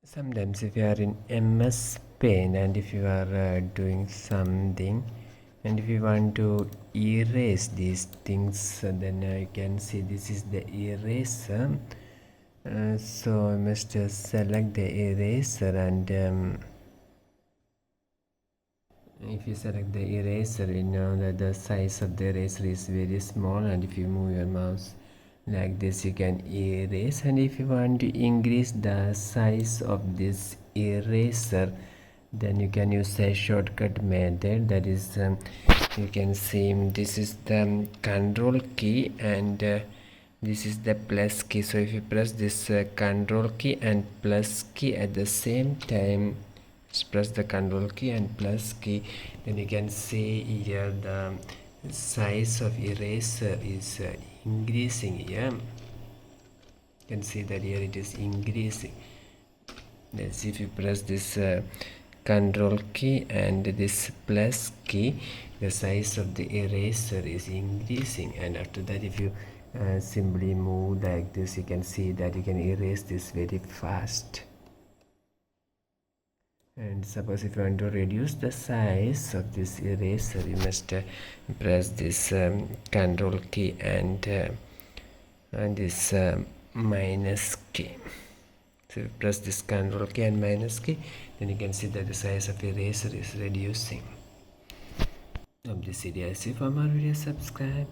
Sometimes if you are in MS Paint and if you are doing something and if you want to erase these things, then you can see this is the eraser. So I must select the eraser, and if you select the eraser, you know that the size of the eraser is very small, and if you move your mouse like this you can erase. And if you want to increase the size of this eraser, then you can use a shortcut method, that is you can see this is the control key and this is the plus key. So if you press this control key and plus key at the same time, just press the control key and plus key, then you can see here the size of eraser is increasing here. You can see that here it is increasing. Let's see, if you press this control key and this plus key, the size of the eraser is increasing, and after that if you simply move like this, you can see that you can erase this very fast. And suppose if you want to reduce the size of this eraser, you must press this control key and this minus key. So if you press this control key and minus key, then you can see that the size of eraser is reducing. Hope this video is useful. For more videos, subscribe.